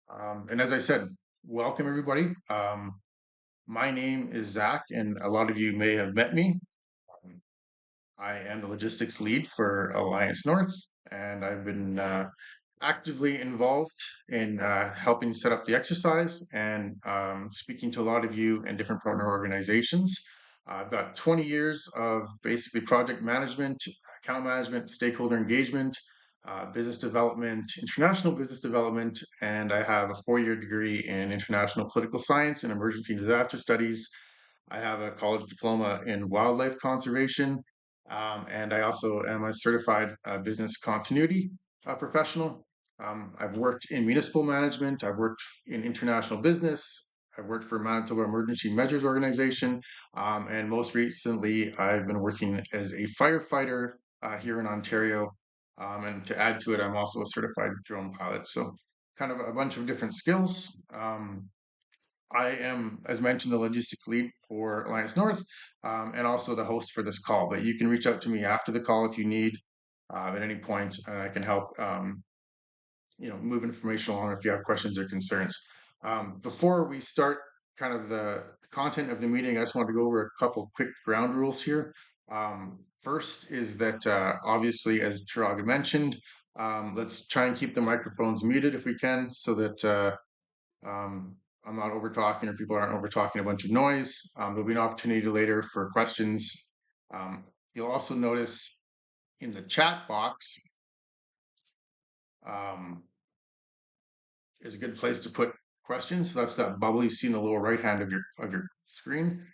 And as I said, welcome everybody. My name is Zach, and a lot of you may have met me. Um, I am the logistics lead for Alliance North, and I've been actively involved in helping set up the exercise and speaking to a lot of you and different partner organizations. I've got 20 years of basically project management, account management, stakeholder engagement, business development, international business development, and I have a 4-year degree in international political science and emergency disaster studies. I have a college diploma in wildlife conservation, and I also am a certified business continuity professional. I've worked in municipal management, I've worked in international business, I've worked for Manitoba Emergency Measures Organization, and most recently, I've been working as a firefighter here in Ontario. And to add to it, I'm also a certified drone pilot. So, kind of a bunch of different skills. I am, as mentioned, the logistics lead for Alliance North, and also the host for this call. But you can reach out to me after the call if you need at any point, and I can help move information along if you have questions or concerns. Before we start kind of the content of the meeting, I just wanted to go over a couple quick ground rules here. First is that obviously, as Chirag mentioned, let's try and keep the microphones muted if we can, so that I'm not over talking or people aren't over talking a bunch of noise. There'll be an opportunity later for questions. You'll also notice in the chat box um, is a good place to put questions. So that's that bubble you see in the lower right hand of your screen.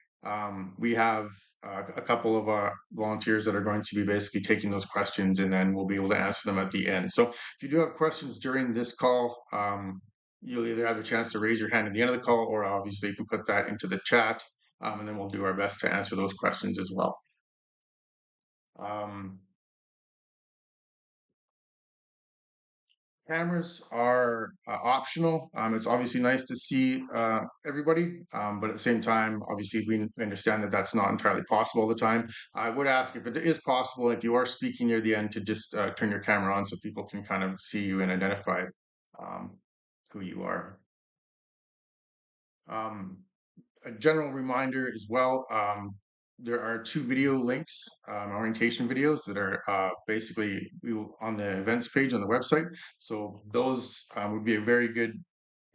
We have a couple of volunteers that are going to be basically taking those questions, and then we'll be able to answer them at the end. So if you do have questions during this call, you'll either have a chance to raise your hand at the end of the call, or obviously you can put that into the chat, and then we'll do our best to answer those questions as well. Um, Cameras are optional. It's obviously nice to see everybody, but at the same time, obviously, we understand that that's not entirely possible all the time. I would ask if it is possible, if you are speaking near the end, to just turn your camera on so people can kind of see you and identify um, who you are. Um, a general reminder as well, there are 2 video links, orientation videos that are basically on the events page on the website. So those would be a very good,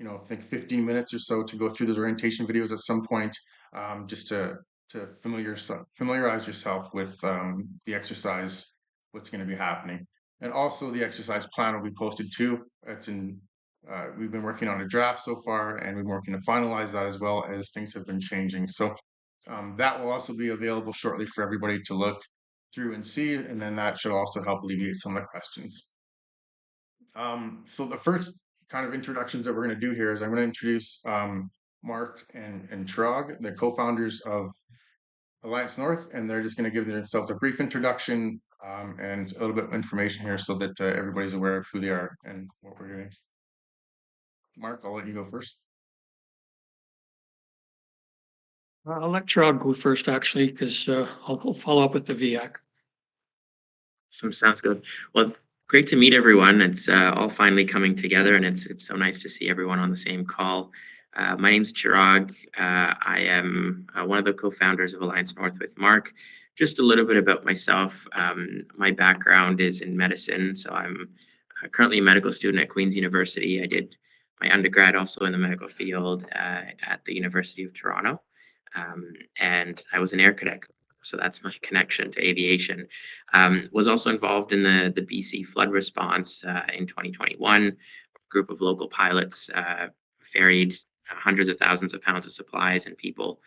I think 15 minutes or so to go through those orientation videos at some point, just to familiarize yourself with the exercise, what's going to be happening. And also the exercise plan will be posted too. We've been working on a draft so far, and we've been working to finalize that as well as things have been changing. So that will also be available shortly for everybody to look through and see, and then that should also help alleviate some of the questions. So the first kind of introductions that we're going to do here is I'm going to introduce Mark and Trog, the co-founders of Alliance North, and they're just going to give themselves a brief introduction and a little bit of information here so that everybody's aware of who they are and what we're doing. Mark, I'll let you go first. I'll let Chirag go first, actually, because I'll follow up with the VIAC. Sounds good. Well, great to meet everyone. It's all finally coming together, and it's so nice to see everyone on the same call. My name's Chirag. I am one of the co-founders of Alliance North with Mark. Just a little bit about myself. My background is in medicine, so I'm currently a medical student at Queen's University. I did my undergrad also in the medical field at the University of Toronto, and I was an air cadet. So that's my connection to aviation. Was also involved in the BC flood response in 2021. A group of local pilots ferried hundreds of thousands of pounds of supplies and people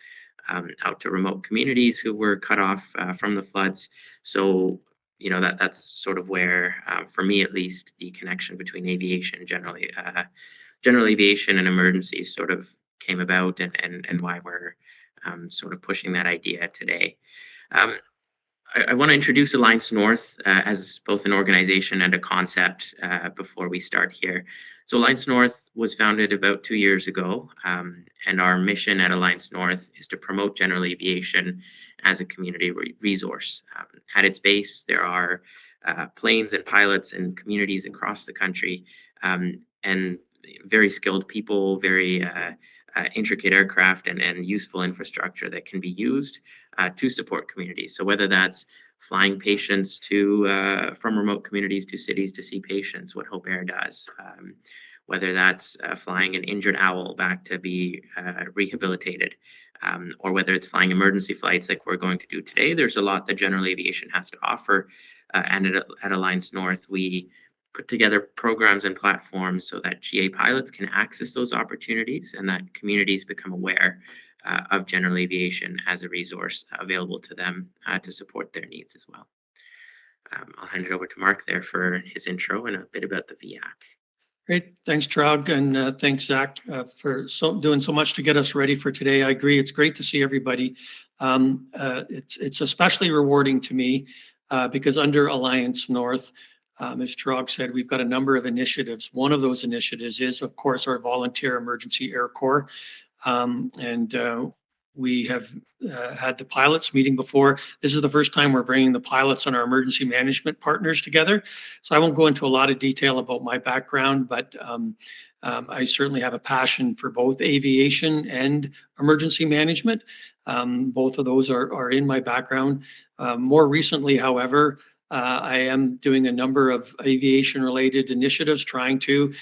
out to remote communities who were cut off from the floods. So that's sort of where, for me at least, the connection between aviation, general aviation, and emergencies sort of came about, and why we're sort of pushing that idea today. I want to introduce Alliance North as both an organization and a concept before we start here. So Alliance North was founded about 2 years ago, and our mission at Alliance North is to promote general aviation as a community resource. At its base, there are planes and pilots and communities across the country, and very skilled people, very intricate aircraft and useful infrastructure that can be used to support communities. So whether that's flying patients to from remote communities to cities to see patients, what Hope Air does, whether that's flying an injured owl back to be rehabilitated, or whether it's flying emergency flights like we're going to do today. There's a lot that general aviation has to offer. And at Alliance North, we put together programs and platforms so that GA pilots can access those opportunities and that communities become aware of general aviation as a resource available to them to support their needs as well. I'll hand it over to Mark there for his intro and a bit about the VIAC. Great. Thanks, Trog, and thanks, Zach, for doing so much to get us ready for today. I agree. It's great to see everybody. It's especially rewarding to me because under Alliance North, as Trog said, we've got a number of initiatives. One of those initiatives is, of course, our Volunteer Emergency Air Corps. We have had the pilots meeting before. This is the first time we're bringing the pilots and our emergency management partners together. So I won't go into a lot of detail about my background, but I certainly have a passion for both aviation and emergency management. Both of those are in my background. More recently, however, I am doing a number of aviation-related initiatives, trying to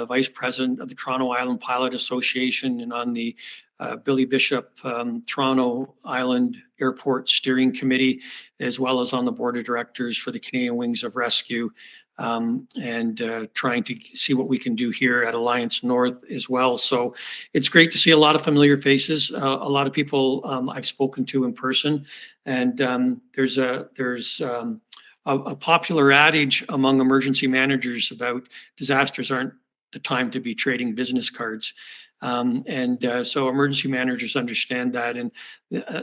Vice President of the Toronto Island Pilot Association and on the Billy Bishop Toronto Island Airport Steering Committee, as well as on the Board of Directors for the Canadian Wings of Rescue, and trying to see what we can do here at Alliance North as well. So it's great to see a lot of familiar faces, a lot of people I've spoken to in person, and there's a popular adage among emergency managers about disasters aren't the time to be trading business cards. So emergency managers understand that. And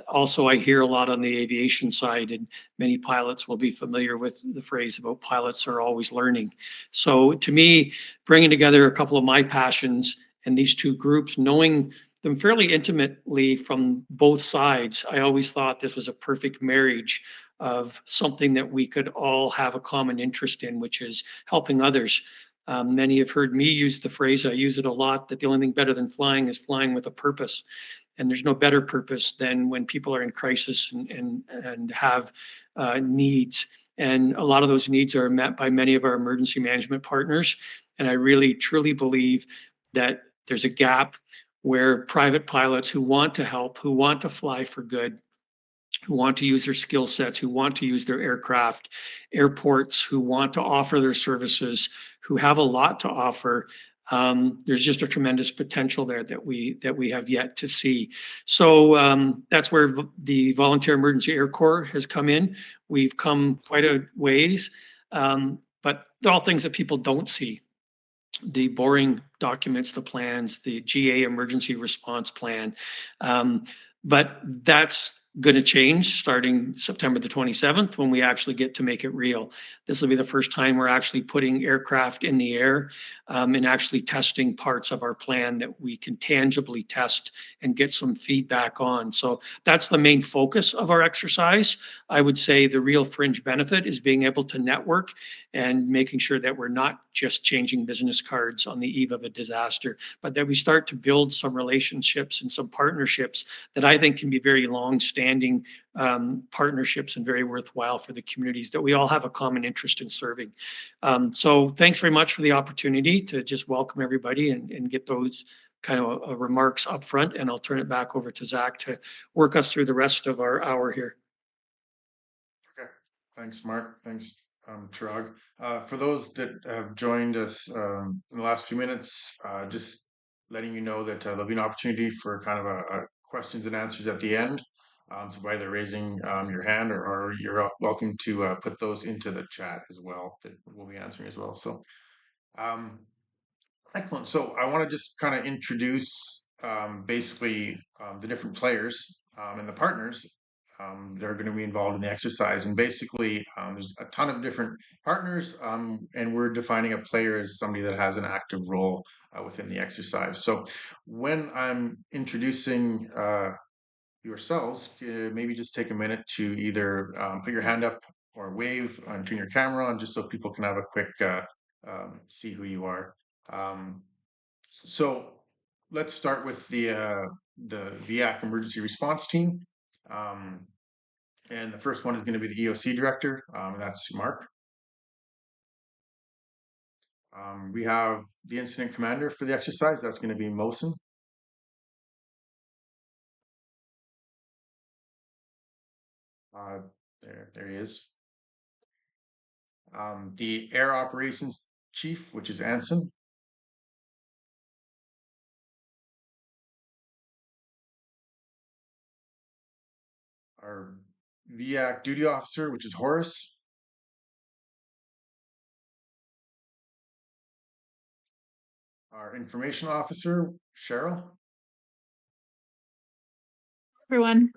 also I hear a lot on the aviation side, and many pilots will be familiar with the phrase about pilots are always learning. So to me, bringing together a couple of my passions and these two groups, knowing them fairly intimately from both sides, I always thought this was a perfect marriage of something that we could all have a common interest in, which is helping others. Many have heard me use the phrase, I use it a lot, that the only thing better than flying is flying with a purpose. And there's no better purpose than when people are in crisis and have needs. And a lot of those needs are met by many of our emergency management partners. And I really, truly believe that there's a gap where private pilots who want to help, who want to fly for good, who want to use their skill sets, who want to use their aircraft, airports who want to offer their services, who have a lot to offer. There's just a tremendous potential there that we have yet to see. So that's where the Volunteer Emergency Air Corps has come in. We've come quite a ways, but they're all things that people don't see. The boring documents, the plans, the GA emergency response plan. But that's going to change starting September the 27th when we actually get to make it real. This will be the first time we're actually putting aircraft in the air and actually testing parts of our plan that we can tangibly test and get some feedback on. So that's the main focus of our exercise. I would say the real fringe benefit is being able to network and making sure that we're not just changing business cards on the eve of a disaster, but that we start to build some relationships and some partnerships that I think can be very long-standing partnerships and very worthwhile for the communities that we all have a common interest in serving. So thanks very much for the opportunity to just welcome everybody and get those kind of remarks up front. And I'll turn it back over to Zach to work us through the rest of our hour here. Okay, thanks, Mark. Thanks, Chirag. For those that have joined us in the last few minutes, just letting you know that there'll be an opportunity for kind of a questions and answers at the end. So by either raising your hand or you're welcome to put those into the chat as well that we'll be answering as well. So um, excellent. So I want to just kind of introduce basically the different players and the partners that are going to be involved in the exercise. And basically, there's a ton of different partners, and we're defining a player as somebody that has an active role within the exercise. So when I'm introducing yourselves, maybe just take a minute to either put your hand up or wave and turn your camera on just so people can have a quick see who you are. Um, So let's start with the VIAC emergency response team. Um, and the first one is going to be the EOC director. That's Mark. We have the incident commander for the exercise. That's going to be Mosen. Uh, there he is. The air operations chief, which is Anson. Our VIAC duty officer, which is Horace. Our information officer, Cheryl. Everyone.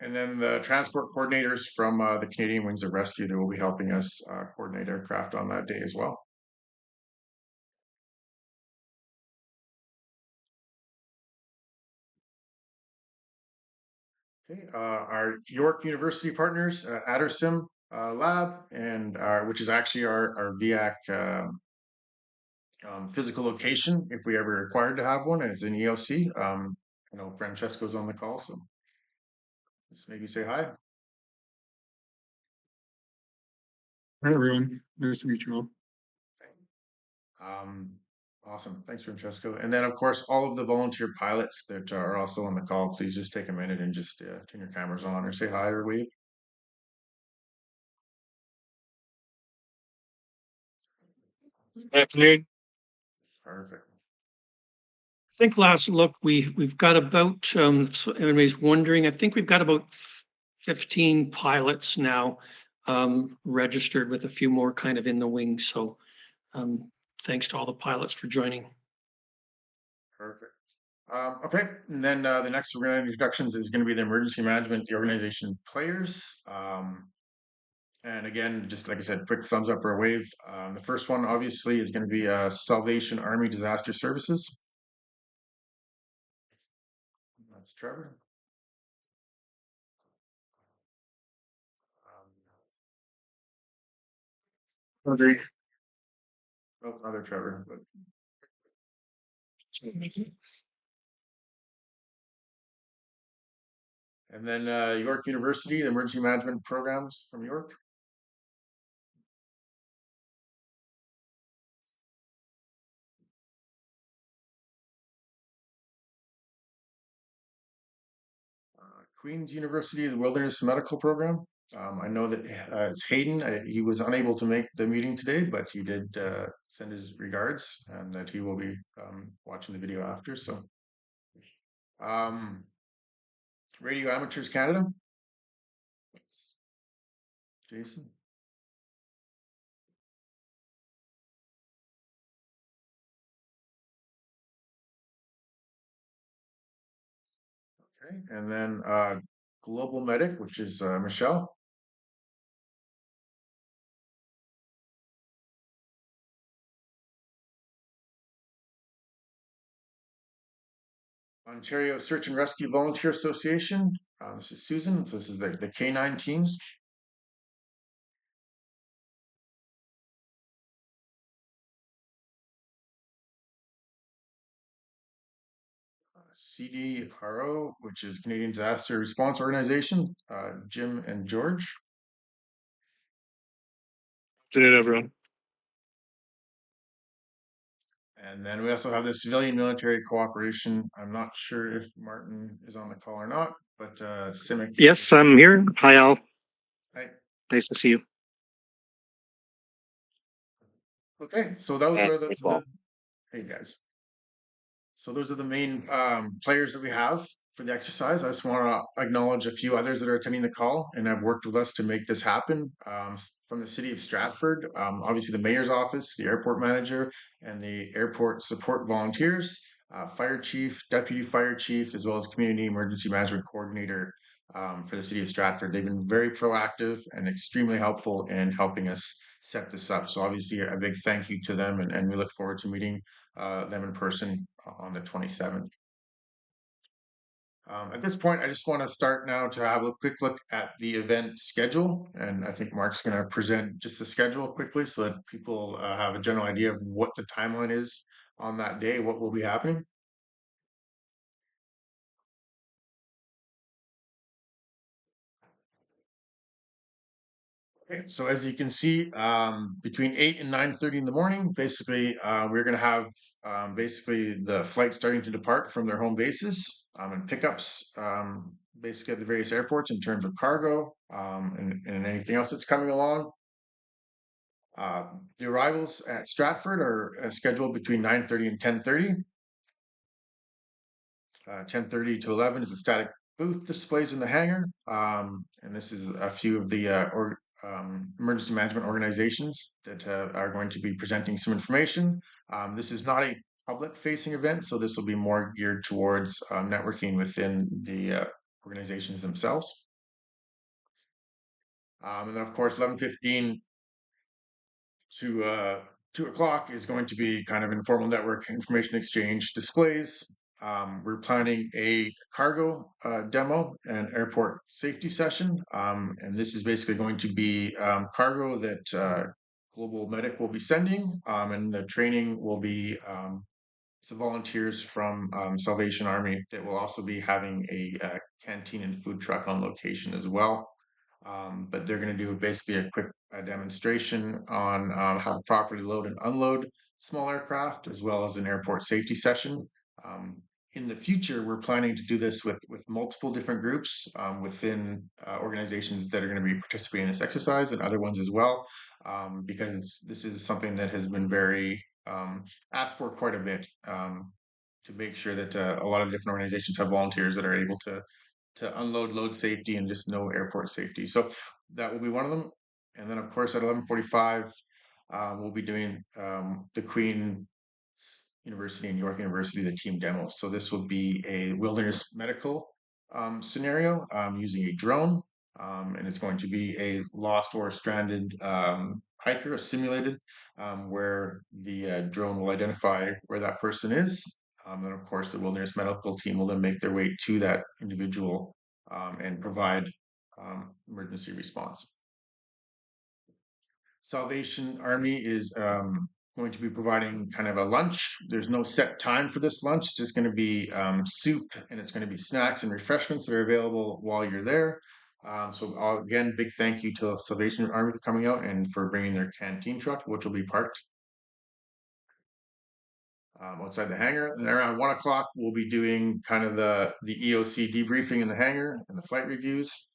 And then the transport coordinators from the Canadian Wings of Rescue that will be helping us coordinate aircraft on that day as well. Okay, our York University partners, Addersim Lab, and which is actually our VIAC physical location if we ever required to have one, and it's in EOC. I know Francesco's on the call, so just maybe say hi. Hi, everyone. Nice to meet you all. Um, awesome. Thanks, Francesco. And then, of course, all of the volunteer pilots that are also on the call, please just take a minute and just turn your cameras on or say hi or wave. Good afternoon. Perfect. I think last look, we've got about, so everybody's wondering, I think we've got about 15 pilots now registered with a few more kind of in the wings. So thanks to all the pilots for joining. Perfect. Okay, and then the next introductions is going to be the emergency management, the organization players. And again, just like I said, quick thumbs up or a wave. The first one obviously is going to be Salvation Army Disaster Services. That's Trevor. Audrey. Oh, other Trevor. But and then York University, the emergency management programs from York. Queen's University, the Wilderness Medical Program. I know that it's Hayden. He was unable to make the meeting today, but he did send his regards and that he will be watching the video after. So, Radio Amateurs Canada. Jason. Okay, and then Global Medic, which is Michelle. Ontario Search and Rescue Volunteer Association. This is Susan. So this is the K9 teams. CDRO, which is Canadian Disaster Response Organization. Jim and George. Good afternoon, everyone. And then we also have the Civilian Military Cooperation. I'm not sure if Martin is on the call or not, but CIMIC. Yes, I'm here. Hi, Al. Hi. Nice to see you. Okay, so those are As well. hey guys. So those are the main players that we have for the exercise. I just want to acknowledge a few others that are attending the call and have worked with us to make this happen. From the city of Stratford, obviously the mayor's office, the airport manager, and the airport support volunteers, fire chief, deputy fire chief, as well as community emergency management coordinator for the city of Stratford. They've been very proactive and extremely helpful in helping us set this up. So obviously a big thank you to them, and we look forward to meeting them in person on the 27th. At this point, I just want to start now to have a quick look at the event schedule. And I think Mark's going to present just the schedule quickly so that people have a general idea of what the timeline is on that day, what will be happening. Okay, so as you can see, between 8 and 9:30 in the morning, basically, we're going to have basically the flight starting to depart from their home bases and pickups basically at the various airports in terms of cargo and anything else that's coming along. The arrivals at Stratford are scheduled between 9:30 and 10:30. 10:30 to 11 is the static booth displays in the hangar. And this is a few of the emergency management organizations that are going to be presenting some information. This is not a public facing event, so this will be more geared towards networking within the organizations themselves. And then of course, 11:15 to 2 o'clock is going to be kind of informal network information exchange displays. We're planning a cargo demo and airport safety session. And this is basically going to be cargo that Global Medic will be sending. And the training will be the volunteers from Salvation Army that will also be having a canteen and food truck on location as well. But they're going to do basically a quick demonstration on how to properly load and unload small aircraft, as well as an airport safety session. Um, in the future, we're planning to do this with multiple different groups within organizations that are going to be participating in this exercise and other ones as well, because this is something that has been very asked for quite a bit to make sure that a lot of different organizations have volunteers that are able to unload load safety and just no airport safety. So that will be one of them. And then of course at 11:45, we'll be doing the Queen University and York University, the team demo. So this will be a wilderness medical scenario using a drone. And it's going to be a lost or stranded hiker, simulated, where the drone will identify where that person is. And of course, the wilderness medical team will then make their way to that individual and provide emergency response. Salvation Army is going to be providing kind of a lunch. There's no set time for this lunch. It's just going to be soup, and it's going to be snacks and refreshments that are available while you're there. So again, big thank you to Salvation Army for coming out and for bringing their canteen truck, which will be parked outside the hangar. And around 1 o'clock, we'll be doing kind of the EOC debriefing in the hangar and the flight reviews.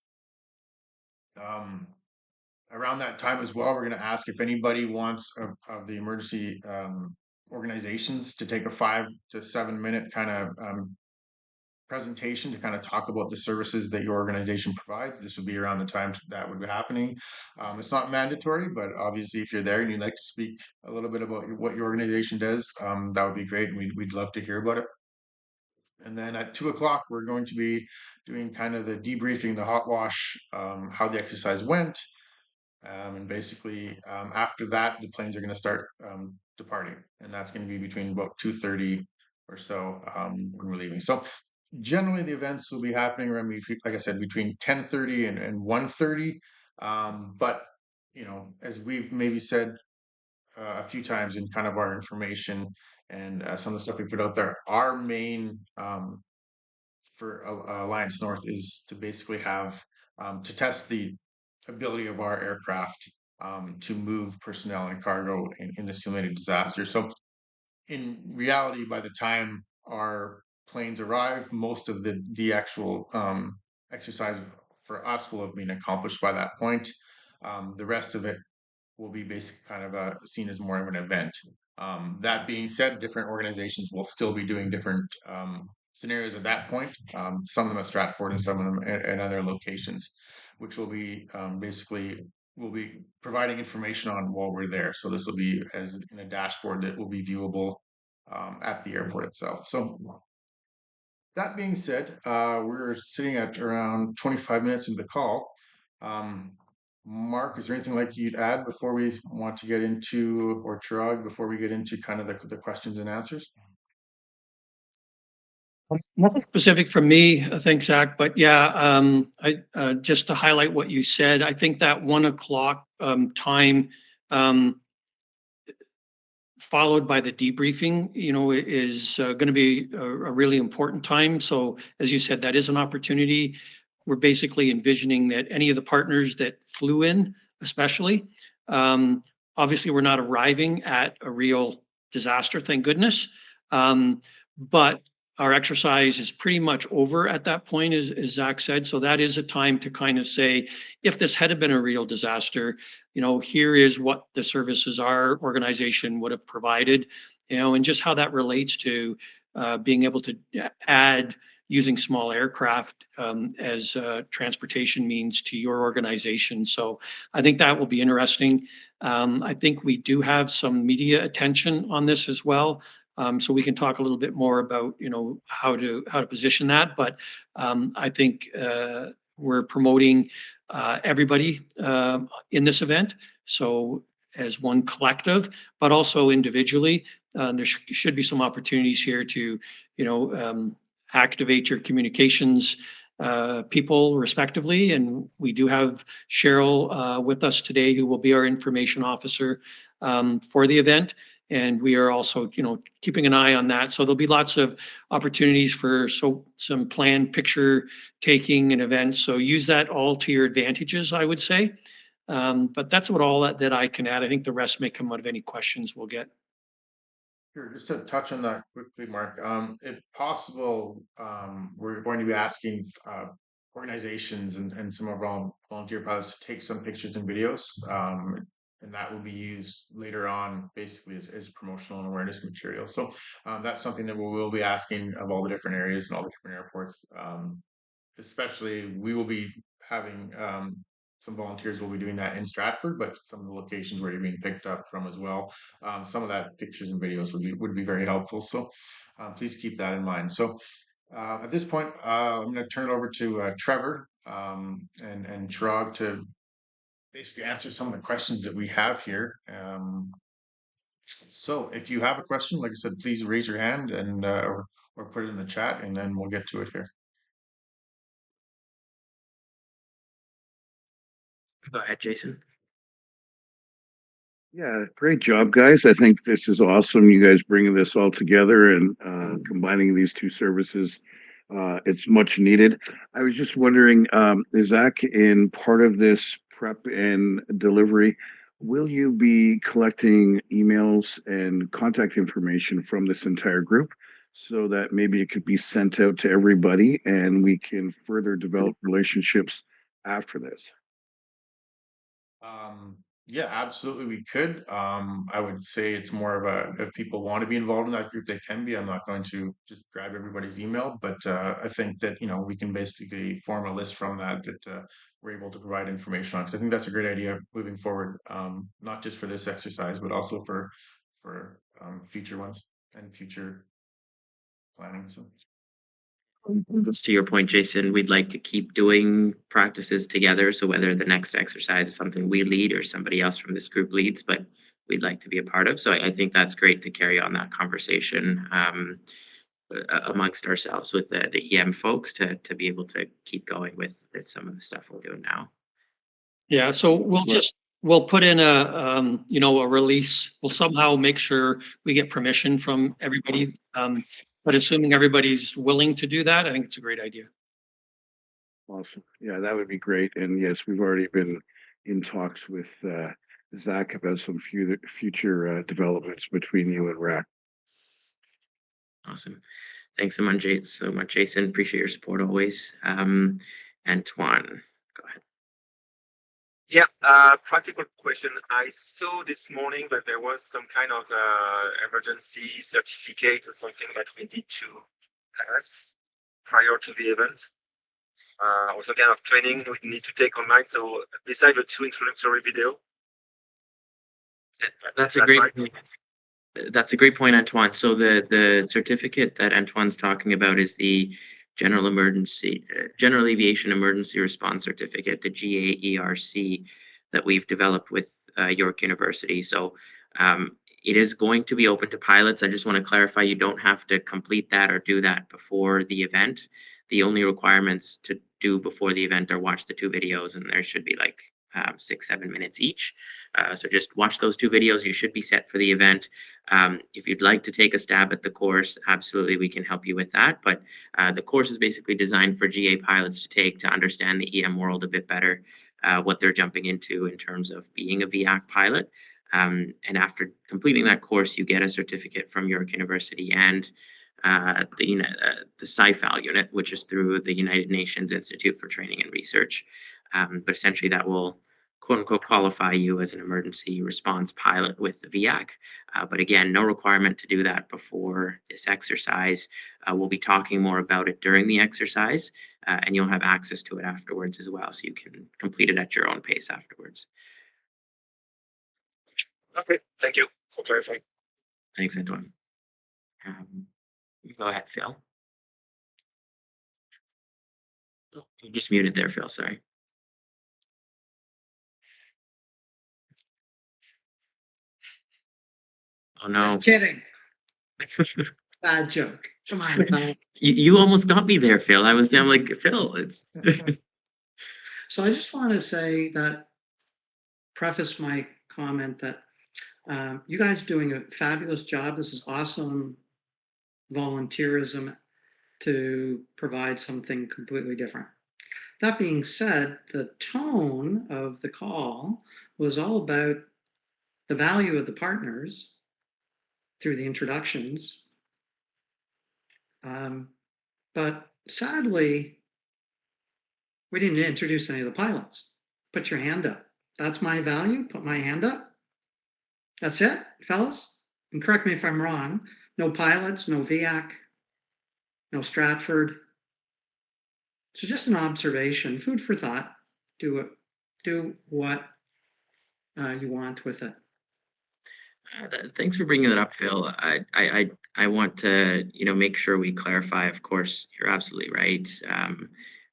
Around that time as well, we're going to ask if anybody wants of the emergency organizations to take a 5 to 7 minute kind of presentation to kind of talk about the services that your organization provides. This would be around the time that would be happening. It's not mandatory, but obviously if you're there and you'd like to speak a little bit about what your organization does, that would be great. And we'd love to hear about it. And then at 2 o'clock, we're going to be doing kind of the debriefing, the hot wash, how the exercise went. And basically, after that, the planes are going to start departing. And that's going to be between about 2:30 or so when we're leaving. So generally, the events will be happening around, like I said, between 10:30 and 1:30. But, as we've maybe said a few times in kind of our information and some of the stuff we put out there, our main for Alliance North is to basically have to test the ability of our aircraft to move personnel and cargo in the simulated disaster. So in reality, by the time our planes arrive, most of the actual exercise for us will have been accomplished by that point. The rest of it will be basically kind of seen as more of an event. That being said, different organizations will still be doing different scenarios at that point. Some of them at Stratford and some of them at other locations, which will be basically we'll be providing information on while we're there. So this will be as in a dashboard that will be viewable at the airport itself. So that being said, we're sitting at around 25 minutes into the call. Mark, is there anything like you'd add before we want to get into, or Chirag, before we get into kind of the questions and answers? Nothing specific from me, thanks, Zach, but yeah, just to highlight what you said, I think that 1 o'clock time followed by the debriefing, is going to be a really important time. So as you said, that is an opportunity. We're basically envisioning that any of the partners that flew in, especially, obviously we're not arriving at a real disaster, thank goodness. But our exercise is pretty much over at that point, as Zach said. So that is a time to kind of say, if this had been a real disaster, here is what the services our organization would have provided, and just how that relates to being able to add using small aircraft as transportation means to your organization. So I think that will be interesting. I think we do have some media attention on this as well. So we can talk a little bit more about, how to position that. But I think we're promoting everybody in this event. So as one collective, but also individually, there should be some opportunities here to, activate your communications people respectively. And we do have Cheryl with us today, who will be our information officer for the event. And we are also, keeping an eye on that. So there'll be lots of opportunities for some planned picture taking and events. So use that all to your advantages, I would say. But that's what all that I can add. I think the rest may come out of any questions we'll get. Sure, just to touch on that quickly, Mark, if possible, we're going to be asking organizations and some of our volunteer pilots to take some pictures and videos, and that will be used later on basically as promotional and awareness material. So that's something that we will be asking of all the different areas and all the different airports. Especially, we will be having some volunteers will be doing that in Stratford, but some of the locations where you're being picked up from as well. Some of that pictures and videos would be very helpful. So please keep that in mind. So at this point, I'm going to turn it over to Trevor and Chirag to basically answer some of the questions that we have here. So if you have a question, like I said, please raise your hand and or put it in the chat, and then we'll get to it here. Go ahead, Jason. Yeah, great job, guys. I think this is awesome. You guys bringing this all together and combining these two services. It's much needed. I was just wondering, Zach, in part of this prep and delivery, will you be collecting emails and contact information from this entire group so that maybe it could be sent out to everybody and we can further develop relationships after this? Yeah, absolutely, we could. I would say it's more of a, if people want to be involved in that group, they can be. I'm not going to just grab everybody's email, but I think that, we can basically form a list from that we're able to provide information on. Because I think that's a great idea moving forward, not just for this exercise, but also for future ones and future planning. So. Just to your point, Jason, we'd like to keep doing practices together. So whether the next exercise is something we lead or somebody else from this group leads, but we'd like to be a part of. So I think that's great to carry on that conversation amongst ourselves with the EM folks to be able to keep going with some of the stuff we're doing now. Yeah, so we'll put in a release. We'll somehow make sure we get permission from everybody. But assuming everybody's willing to do that, I think it's a great idea. Awesome. Yeah, that would be great. And yes, we've already been in talks with Zach about some future developments between you and RAC. Awesome. Thanks so much, Jason. Appreciate your support always. Antoine, go ahead. Yeah, practical question. I saw this morning that there was some kind of emergency certificate or something that we need to pass prior to the event. Also kind of training we need to take online. So beside the 2 introductory video. That's a great point. That's a great point, Antoine. So the certificate that Antoine's talking about is the General Aviation Emergency Response Certificate, the GAERC, that we've developed with York University. So It is going to be open to pilots. I just want to clarify, you don't have to complete that or do that before the event. The only requirements to do before the event are watch the 2 videos, and there should be like 6-7 minutes each. So just watch those 2 videos. You should be set for the event. If you'd like to take a stab at the course, absolutely, we can help you with that. But the course is basically designed for GA pilots to take to understand the EM world a bit better, what they're jumping into in terms of being a VAC pilot. And after completing that course, you get a certificate from York University and the SciFal unit, which is through the United Nations Institute for Training and Research. But essentially that will quote unquote qualify you as an emergency response pilot with the VAC. But again, no requirement to do that before this exercise. We'll be talking more about it during the exercise, and you'll have access to it afterwards as well. So you can complete it at your own pace afterwards. Okay, thank you for clarifying. Thanks, Antoine. Go ahead, Phil. Oh, you just muted there, Phil, sorry. Oh, no. Kidding. Bad joke. Come on, Tom. You almost got me there, Phil. I'm like, Phil, it's. So I just want to say that, preface my comment that you guys are doing a fabulous job. This is awesome volunteerism to provide something completely different. That being said, the tone of the call was all about the value of the partners through the introductions. But sadly, we didn't introduce any of the pilots. Put your hand up. That's my value. Put my hand up. That's it, fellas. And correct me if I'm wrong. No pilots, no VAC, no Stratford. So just an observation, food for thought. Do what you want with it. Thanks for bringing that up, Phil. I want to make sure we clarify. Of course, you're absolutely right.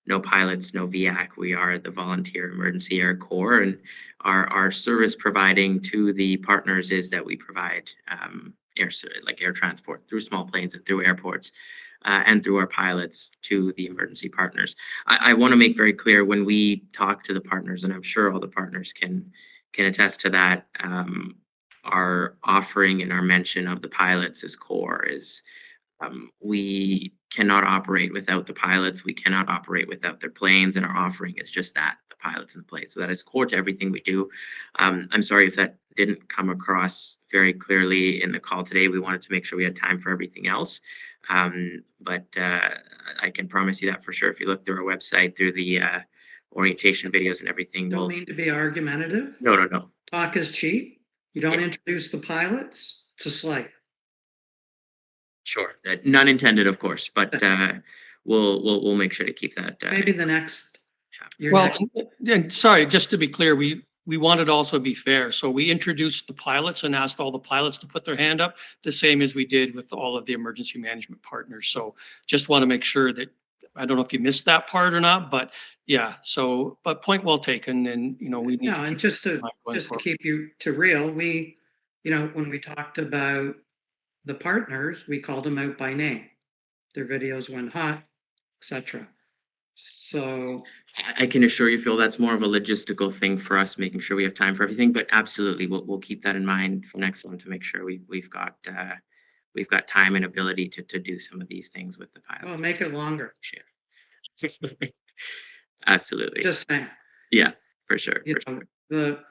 No pilots, no VAC. We are the Volunteer Emergency Air Corps, and our service providing to the partners is that we provide air transport through small planes and through airports, and through our pilots to the emergency partners. I want to make very clear when we talk to the partners, and I'm sure all the partners can attest to that. Our offering and our mention of the pilots as core is we cannot operate without the pilots. We cannot operate without their planes, and our offering is just that, the pilots and the planes. So that is core to everything we do. I'm sorry if that didn't come across very clearly in the call today. We wanted to make sure we had time for everything else. But I can promise you that for sure. If you look through our website, through the orientation videos and everything. Don't mean to be argumentative. No. Talk is cheap. You don't introduce the pilots, it's a slight. Sure, none intended, of course, but we'll make sure to keep that. Maybe the next. And sorry, just to be clear, we wanted to also be fair. So we introduced the pilots and asked all the pilots to put their hand up, the same as we did with all of the emergency management partners. So just want to make sure that, I don't know if you missed that part or not, but yeah. So, but point well taken, and we need. No, and just to keep you to real, we, when we talked about the partners, we called them out by name. Their videos went hot, etc. So I can assure you, Phil, that's more of a logistical thing for us, making sure we have time for everything. But absolutely, we'll keep that in mind for next one to make sure we've got time and ability to do some of these things with the pilots. Well, make it longer. Absolutely. Just saying. Yeah, for sure. The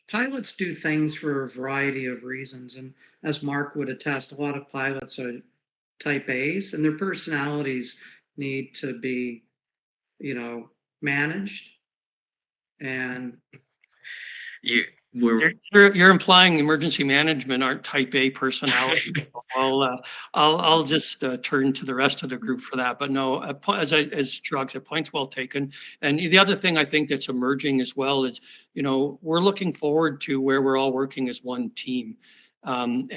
pilots do things for a variety of reasons, and as Mark would attest, a lot of pilots are type A's, and their personalities need to be, managed. And you're implying emergency management aren't type A personality. I'll just turn to the rest of the group for that. But no, as Chirag said, points well taken. And the other thing I think that's emerging as well is, we're looking forward to where we're all working as one team. And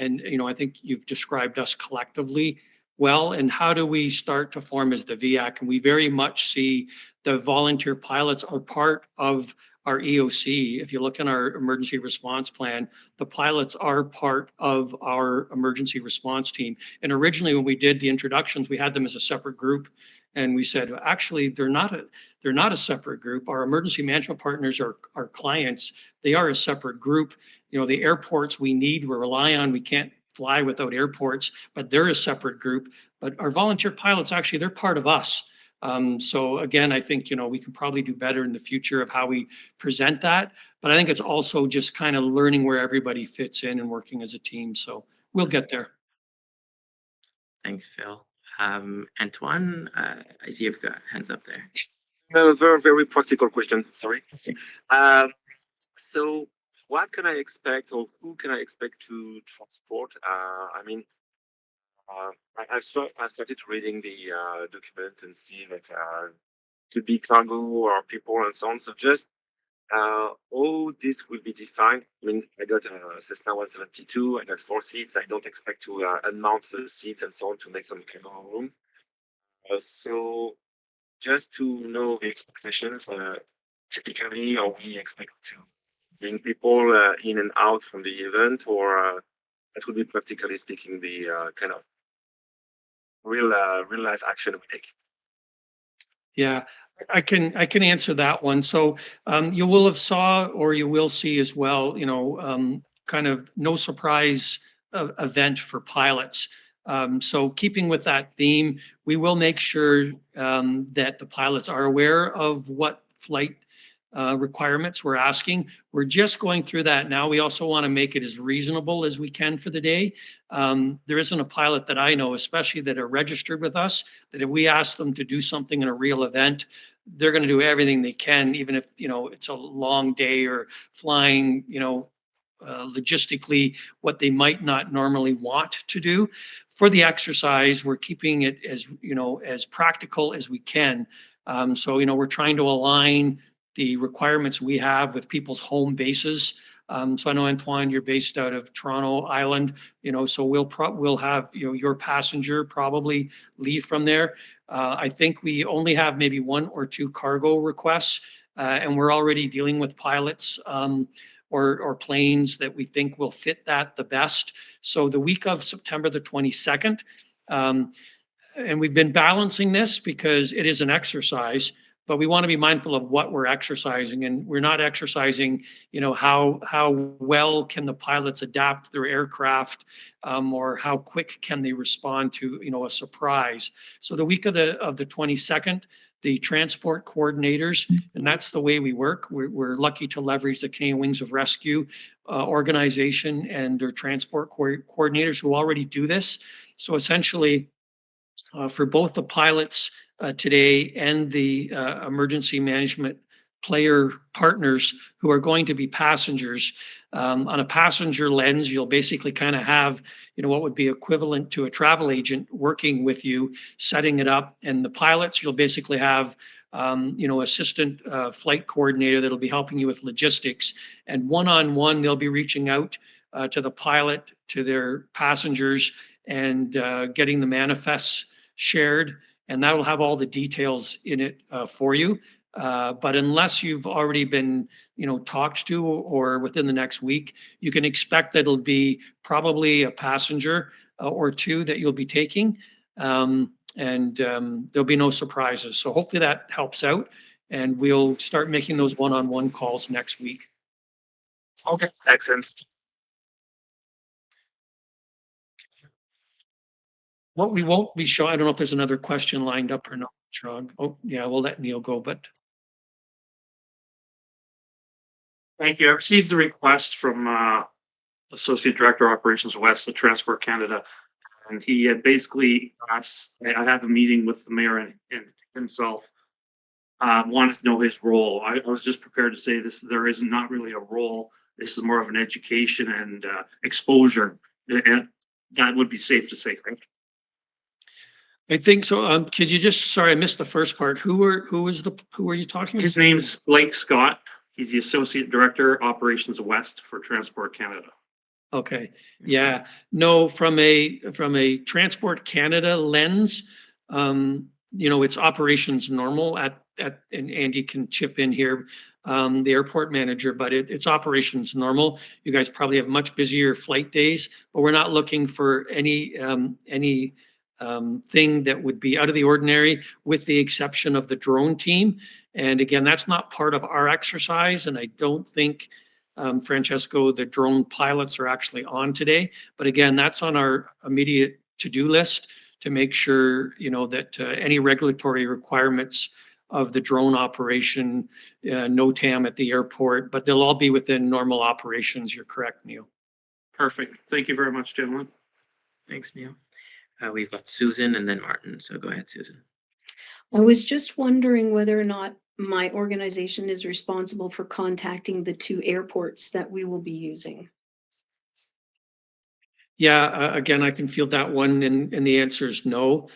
I think you've described us collectively well. And how do we start to form as the VAC? And we very much see the volunteer pilots are part of our EOC, if you look in our emergency response plan, the pilots are part of our emergency response team. And originally, when we did the introductions, we had them as a separate group. And we said, actually, they're not a separate group. Our emergency management partners are our clients. They are a separate group. You know, the airports we need, we rely on, we can't fly without airports, but they're a separate group. But our volunteer pilots, actually, they're part of us. So again, I think, you know, we can probably do better in the future of how we present that. But I think it's also just kind of learning where everybody fits in and working as a team. So we'll get there. Thanks, Phil. Antoine, I see you've got hands up there. A very, very practical question. Sorry. Um, so what can I expect, or who can I expect to transport? I mean, I started reading the document and see that could be cargo or people and so on. So just all this will be defined. I mean, I got a Cessna 172. I got 4 seats. I don't expect to unmount the seats and so on to make some cargo room. So just to know the expectations, typically, are we expect to bring people in and out from the event, or that would be practically speaking the kind of real life action we take? Yeah, I can answer that one. So you will have saw, or you will see as well, you know, kind of no surprise event for pilots. So keeping with that theme, we will make sure that the pilots are aware of what flight requirements we're asking. We're just going through that now. We also want to make it as reasonable as we can for the day. There isn't a pilot that I know, especially that are registered with us, that if we ask them to do something in a real event, they're going to do everything they can, even if, you know, it's a long day or flying, you know, logistically what they might not normally want to do. For the exercise, we're keeping it as, you know, as practical as we can. So, you know, we're trying to align the requirements we have with people's home bases. So I know, Antoine, you're based out of Toronto Island, you know, so we'll have, you know, your passenger probably leave from there. I think we only have maybe 1 or 2 cargo requests, and we're already dealing with pilots or planes that we think will fit that the best. So the week of September the 22nd, and we've been balancing this because it is an exercise, but we want to be mindful of what we're exercising, and we're not exercising, you know, how well can the pilots adapt their aircraft, or how quick can they respond to, you know, a surprise. So the week of the 22nd, the transport coordinators, and that's the way we work. We're lucky to leverage the Canadian Wings of Rescue organization and their transport coordinators who already do this. So essentially, for both the pilots today and the emergency management player partners who are going to be passengers. On a passenger lens, you'll basically kind of have, you know, what would be equivalent to a travel agent working with you, setting it up. And the pilots, you'll basically have, you know, assistant flight coordinator that'll be helping you with logistics. And one-on-one, they'll be reaching out to the pilot, to their passengers, and getting the manifests shared, and that will have all the details in it for you. But unless you've already been, you know, talked to or within the next week, you can expect that it'll be probably a passenger or 2 that you'll be taking, and there'll be no surprises. So hopefully that helps out, and we'll start making those one-on-one calls next week. Okay, excellent. What we won't be showing, I don't know if there's another question lined up or not, Trog. Oh, yeah, we'll let Neil go, but Thank you. I received the request from Associate Director Operations West of Transport Canada, and he had basically asked, I have a meeting with the mayor and himself, wanted to know his role. I was just prepared to say this, there is not really a role. This is more of an education and exposure. And that would be safe to say, correct? I think so. Could you just, sorry, I missed the first part. Who are you talking His about? name's Blake Scott. He's the Associate Director Operations West for Transport Canada. Okay, yeah, no, from a Transport Canada lens, you know, it's operations normal at and Andy can chip in here, the airport manager, but it's operations normal. You guys probably have much busier flight days, but we're not looking for any thing that would be out of the ordinary, with the exception of the drone team. And again, that's not part of our exercise, and I don't think, Francesco, the drone pilots are actually on today. But again, that's on our immediate to-do list to make sure, that any regulatory requirements of the drone operation, NOTAM at the airport, but they'll all be within normal operations. You're correct, Neil. Perfect. Thank you very much, gentlemen. Thanks, Neil. We've got Susan and then Martin. So go ahead, Susan. I was just wondering whether or not my organization is responsible for contacting the 2 airports that we will be using. Yeah, again, I can field that one, and the answer is no.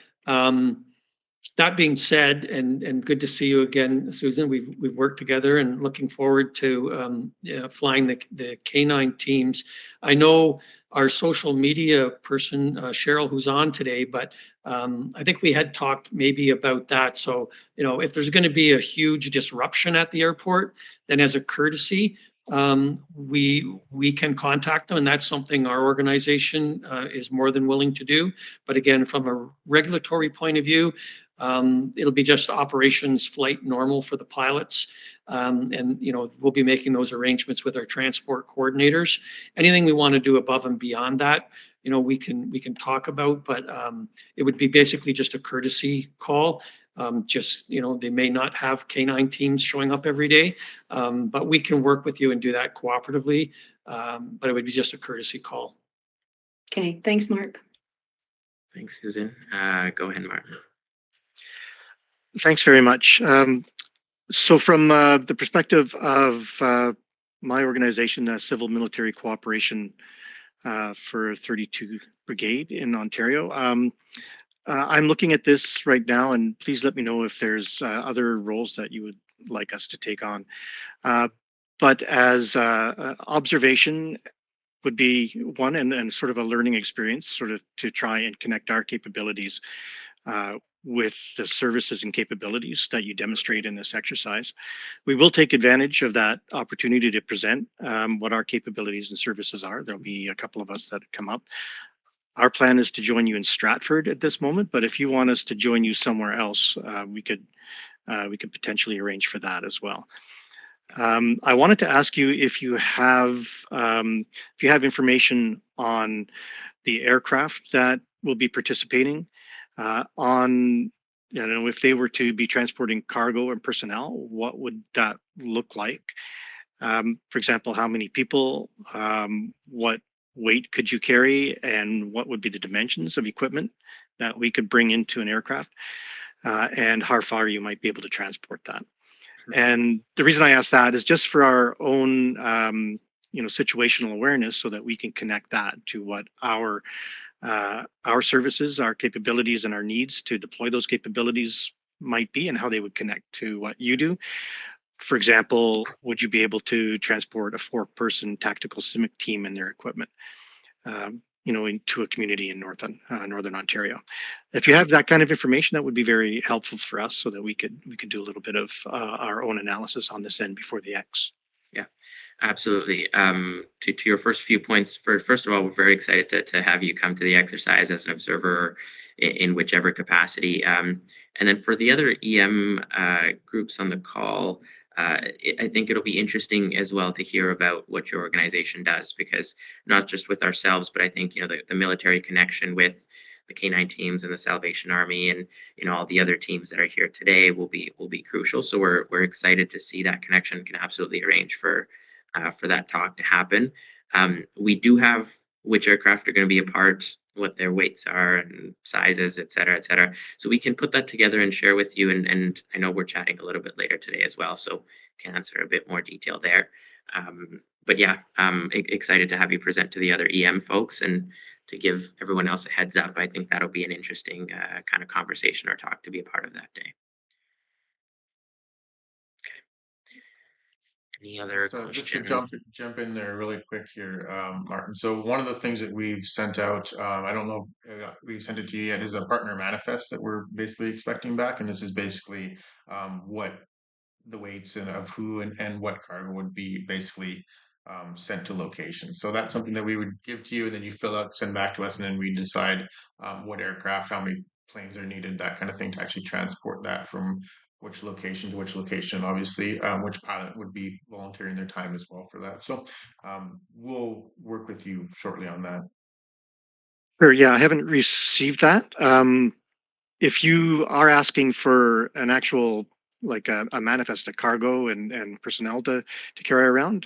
That being said, and good to see you again, Susan. We've worked together, and looking forward to flying the K9 teams. I know our social media person, Cheryl, who's on today, but I think we had talked maybe about that. So, if there's going to be a huge disruption at the airport, then as a courtesy, we can contact them, and that's something our organization is more than willing to do. But again, from a regulatory point of view, it'll be just operations flight normal for the pilots. And we'll be making those arrangements with our transport coordinators. Anything we want to do above and beyond that, we can talk about, but it would be basically just a courtesy call. They may not have K9 teams showing up every day, but we can work with you and do that cooperatively. But it would be just a courtesy call. Okay, thanks, Mark. Thanks, Susan. Go ahead, Martin. Thanks very much. So from the perspective of my organization, Civil Military Cooperation for 32 Brigade in Ontario, I'm looking at this right now, and please let me know if there's other roles that you would like us to take on. But as observation would be one, and sort of a learning experience, sort of to try and connect our capabilities with the services and capabilities that you demonstrate in this exercise. We will take advantage of that opportunity to present what our capabilities and services are. There'll be a couple of us that come up. Our plan is to join you in Stratford at this moment, but if you want us to join you somewhere else, we could potentially arrange for that as well. I wanted to ask you if you have information on the aircraft that will be participating, on, if they were to be transporting cargo and personnel, what would that look like? For example, how many people, what weight could you carry, and what would be the dimensions of equipment that we could bring into an aircraft, and how far you might be able to transport that. And the reason I ask that is just for our own, situational awareness, so that we can connect that to what our services, our capabilities, and our needs to deploy those capabilities might be, and how they would connect to what you do. For example, would you be able to transport a 4-person tactical CIMIC team and their equipment, into a community in Northern Ontario? If you have that kind of information, that would be very helpful for us, so that we could do a little bit of our own analysis on this end before the X. Yeah, absolutely. To your first few points, first of all, we're very excited to have you come to the exercise as an observer in whichever capacity. And then for the other EM groups on the call, I think it'll be interesting as well to hear about what your organization does, because not just with ourselves, but I think the military connection with the K9 teams and the Salvation Army, and all the other teams that are here today will be crucial. So we're excited to see that connection. Can absolutely arrange for that talk to happen. We do have which aircraft are going to be a part, what their weights are and sizes, et cetera, et cetera. So we can put that together and share with you. And I know we're chatting a little bit later today as well, so can answer a bit more detail there. But yeah, excited to have you present to the other EM folks, and to give everyone else a heads up. I think that'll be an interesting kind of conversation or talk to be a part of that day. Any other Just to questions? jump in there really quick here, Martin. So one of the things that we've sent out, I don't know, we've sent it to you yet, is a partner manifest that we're basically expecting back, and this is basically what the weights and of who and what cargo would be basically sent to location. So that's something that we would give to you, and then you fill out, send back to us, and then we decide what aircraft, how many planes are needed, that kind of thing, to actually transport that from which location to which location. Obviously, which pilot would be volunteering their time as well for that. So we'll work with you shortly on that. Sure, yeah, I haven't received that. If you are asking for an actual, like a manifest, a cargo and personnel to carry around,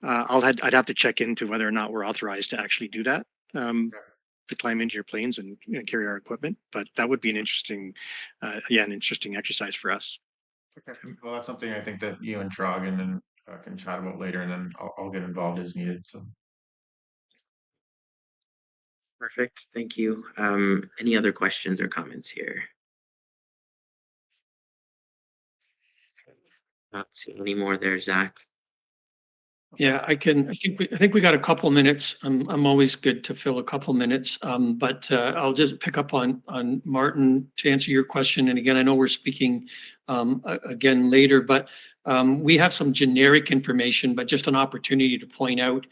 I'd have to check into whether or not we're authorized to actually do that. To climb into your planes and carry our equipment, but that would be an interesting, an interesting exercise for us. Okay. Well, that's something I think that you and Trog and then can chat about later, and then I'll get involved as needed. So. Perfect. Thank you. Any other questions or comments here? Not seeing any more there, Zach. Yeah, I think we got a couple minutes. I'm always good to fill a couple minutes. But I'll just pick up on Martin to answer your question. And again, I know we're speaking again later, but we have some generic information, but just an opportunity to point out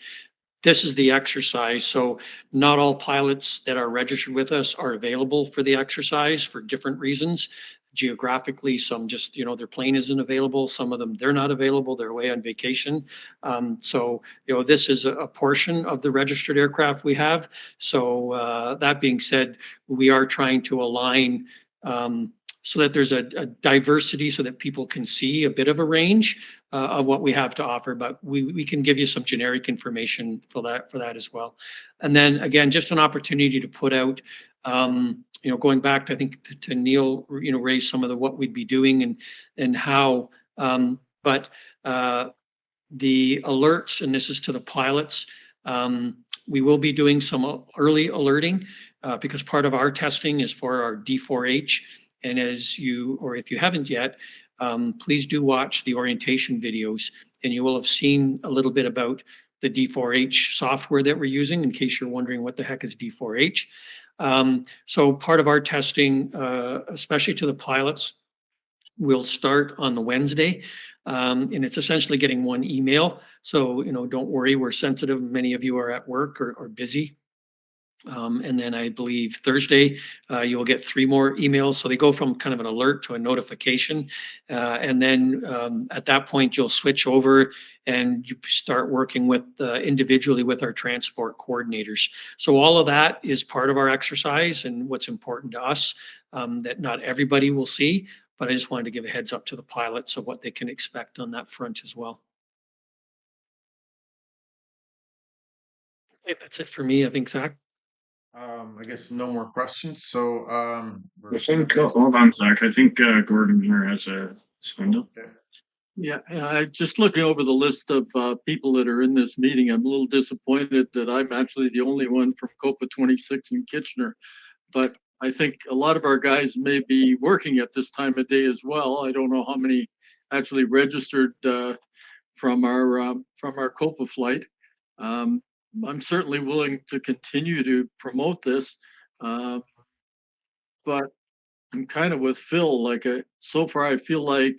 this is the exercise. So not all pilots that are registered with us are available for the exercise for different reasons. Geographically, some just, their plane isn't available. Some of them, they're not available. They're away on vacation. So, this is a portion of the registered aircraft we have. So that being said, we are trying to align so that there's a diversity so that people can see a bit of a range of what we have to offer, but we can give you some generic information for that as well. And then again, just an opportunity to put out, going back to, I think to Neil, raise some of what we'd be doing and how, but the alerts, and this is to the pilots, we will be doing some early alerting because part of our testing is for our D4H. And if you haven't yet, please do watch the orientation videos, and you will have seen a little bit about the D4H software that we're using, in case you're wondering what the heck is D4H. So part of our testing, especially to the pilots, will start on the Wednesday. And it's essentially getting one email. So, don't worry, we're sensitive. Many of you are at work or busy. And then I believe Thursday, you'll get 3 more emails. So they go from kind of an alert to a notification. And then at that point, you'll switch over and you start working with individually with our transport coordinators. So all of that is part of our exercise and what's important to us that not everybody will see. But I just wanted to give a heads up to the pilots of what they can expect on that front as well. Okay, that's it for me, I think, Zach. I guess no more questions. So I think, hold on, Zach. I think Gordon here has a hand up. Okay. Yeah, just looking over the list of people that are in this meeting, I'm a little disappointed that I'm actually the only one from COPA 26 in Kitchener. But I think a lot of our guys may be working at this time of day as well. I don't know how many actually registered from our COPA flight. I'm certainly willing to continue to promote this, but I'm kind of with Phil. Like so far, I feel like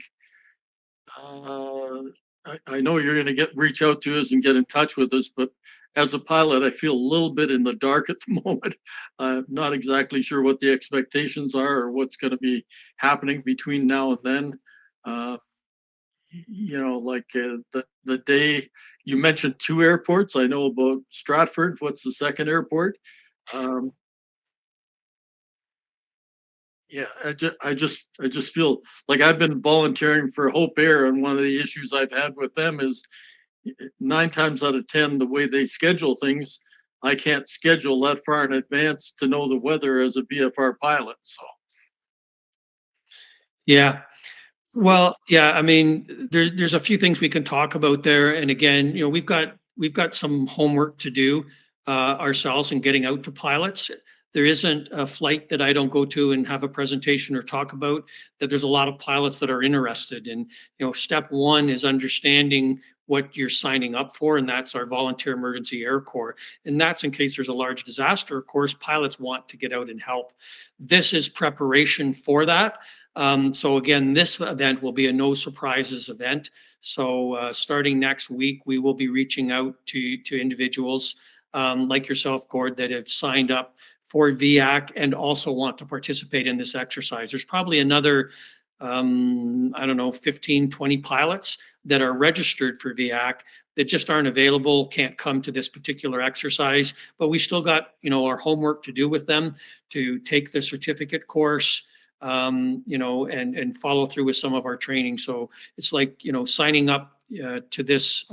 I know you're going to reach out to us and get in touch with us, but as a pilot, I feel a little bit in the dark at the moment. I'm not exactly sure what the expectations are or what's going to be happening between now and then. The day you mentioned 2 airports, I know about Stratford. What's the second airport? Yeah, I just feel like I've been volunteering for Hope Air, and one of the issues I've had with them is 9 times out of 10, the way they schedule things, I can't schedule that far in advance to know the weather as a BFR pilot. So. Yeah. Well, yeah, I mean, there's a few things we can talk about there. And again, we've got some homework to do ourselves in getting out to pilots. there isn't a flight that I don't go to and have a presentation or talk about, that there's a lot of pilots that are interested. And, step one is understanding what you're signing up for, and that's our Volunteer Emergency Air Corps. And that's in case there's a large disaster. Of course, pilots want to get out and help. This is preparation for that. So again, this event will be a no surprises event. So starting next week, we will be reaching out to individuals like yourself, Gord, that have signed up for VAC and also want to participate in this exercise. There's probably another, I don't know, 15, 20 pilots that are registered for VAC that just aren't available, can't come to this particular exercise, but we still got, our homework to do with them to take the certificate course, and follow through with some of our training. So it's like, signing up to this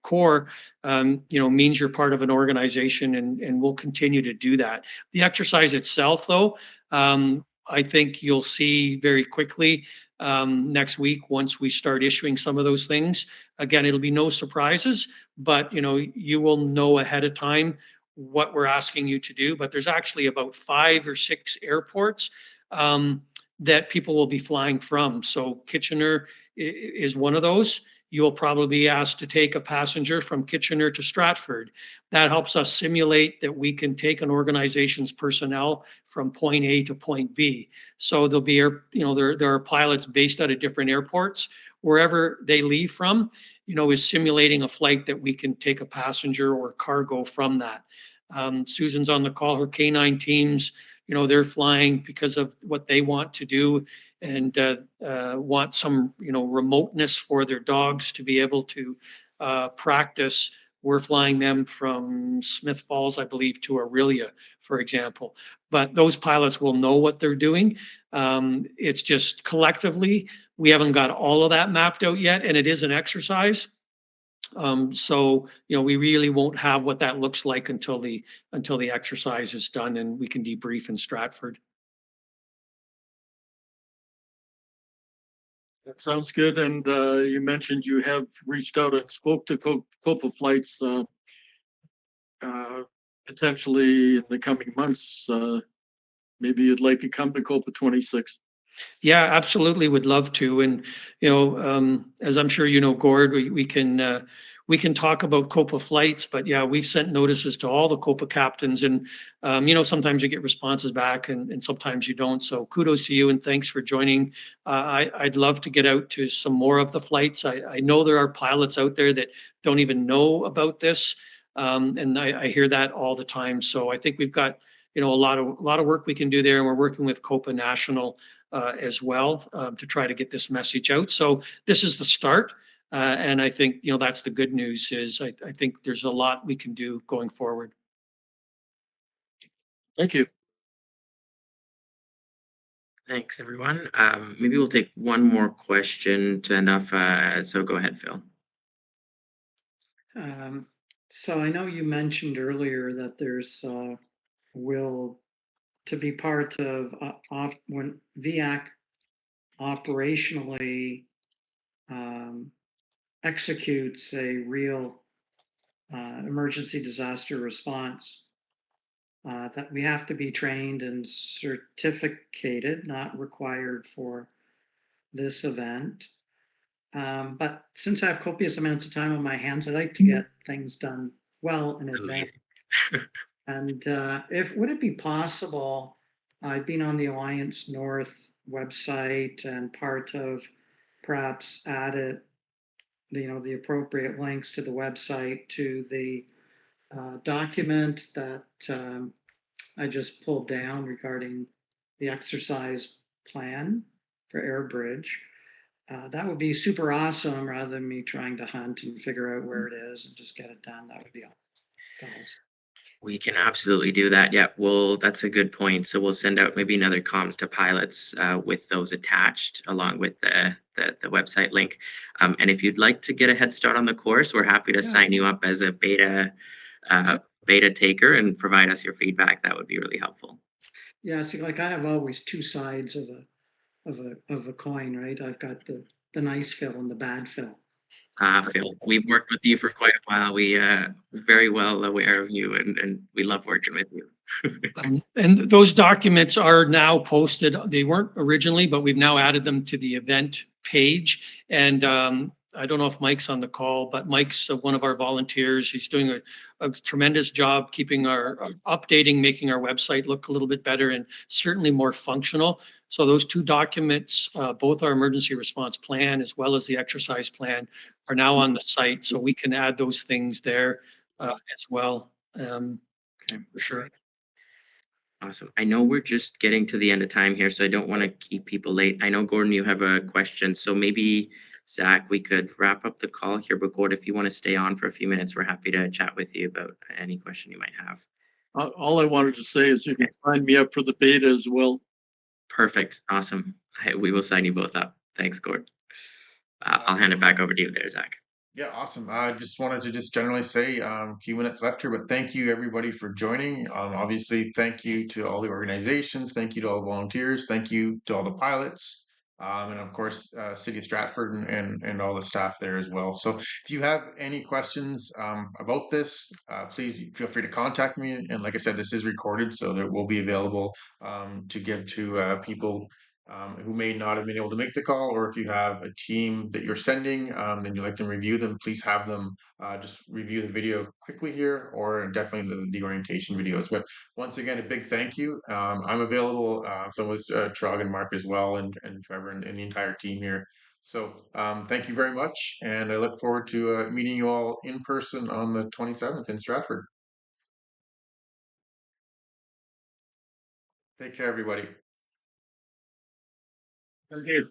core, means you're part of an organization, and we'll continue to do that. The exercise itself, though, I think you'll see very quickly next week once we start issuing some of those things. Again, it'll be no surprises, but you will know ahead of time what we're asking you to do. But there's actually about 5 or 6 airports that people will be flying from. So Kitchener is one of those. You'll probably be asked to take a passenger from Kitchener to Stratford. That helps us simulate that we can take an organization's personnel from point A to point B. So there'll be, there are pilots based out of different airports. Wherever they leave from, is simulating a flight that we can take a passenger or cargo from that. Susan's on the call, her K9 teams, they're flying because of what they want to do and want some, remoteness for their dogs to be able to practice. We're flying them from Smith Falls, I believe, to Aurelia, for example. But those pilots will know what they're doing. It's just collectively, we haven't got all of that mapped out yet, and it is an exercise. So, we really won't have what that looks like until the exercise is done and we can debrief in Stratford. That sounds good. And you mentioned you have reached out and spoke to Copa Flights potentially in the coming months. Maybe you'd like to come to Copa 26. Yeah, absolutely. Would love to. And, as I'm sure Gord, we can talk about Copa flights, but yeah, we've sent notices to all the Copa captains, and, sometimes you get responses back and sometimes you don't. So kudos to you and thanks for joining. I'd love to get out to some more of the flights. I know there are pilots out there that don't even know about this. And I hear that all the time. So I think we've got, a lot of work we can do there. And we're working with Copa National as well to try to get this message out. So this is the start. And I think, that's the good news is I think there's a lot we can do going forward. Thank you. Thanks, everyone. Maybe we'll take one more question to end off. So go ahead, Phil. So I know you mentioned earlier that there's will to be part of when VAC operationally executes a real emergency disaster response, that we have to be trained and certificated, not required for this event. But since I have copious amounts of time on my hands, I like to get things done well in advance. And would it be possible, I've been on the Alliance North website and part of perhaps added, the appropriate links to the website to the document that I just pulled down regarding the exercise plan for Airbridge. That would be super awesome rather than me trying to hunt and figure out where it is and just get it done. That would be awesome, guys. We can absolutely do that. Yeah, well, that's a good point. So we'll send out maybe another comms to pilots with those attached along with the website link. And if you'd like to get a head start on the course, we're happy to sign you up as a beta taker and provide us your feedback. That would be really helpful. Yeah, see, like I have always two sides of a coin, right? I've got the nice Phil and the bad Phil. Phil, we've worked with you for quite a while. We are very well aware of you and we love working with you. And those documents are now posted. They weren't originally, but we've now added them to the event page. And I don't know if Mike's on the call, but Mike's one of our volunteers. He's doing a tremendous job keeping updating, making our website look a little bit better and certainly more functional. So those two documents, both our emergency response plan as well as the exercise plan, are now on the site. So we can add those things there as well. For sure. Awesome. I know we're just getting to the end of time here, so I don't want to keep people late. I know, Gordon, you have a question, so maybe, Zach, we could wrap up the call here, but Gordon, if you want to stay on for a few minutes, we're happy to chat with you about any question you might have. All I wanted to say is you can sign me up for the beta as well. Perfect. Awesome. We will sign you both up. Thanks, Gordon. I'll hand it back over to you there, Zach. Yeah, awesome. I just wanted to just generally say a few minutes left here, but thank you everybody for joining. Obviously, thank you to all the organizations. Thank you to all the volunteers. Thank you to all the pilots. And of course, City of Stratford and all the staff there as well. So if you have any questions about this, please feel free to contact me. And like I said, this is recorded, so that will be available to give to people who may not have been able to make the call, or if you have a team that you're sending and you'd like to review them, please have them just review the video quickly here, or definitely the orientation videos. But once again, a big thank you. I'm available, so was Trog and Mark as well, and Trevor and the entire team here. So thank you very much, and I look forward to meeting you all in person on the 27th in Stratford. Take care, everybody. Thank you.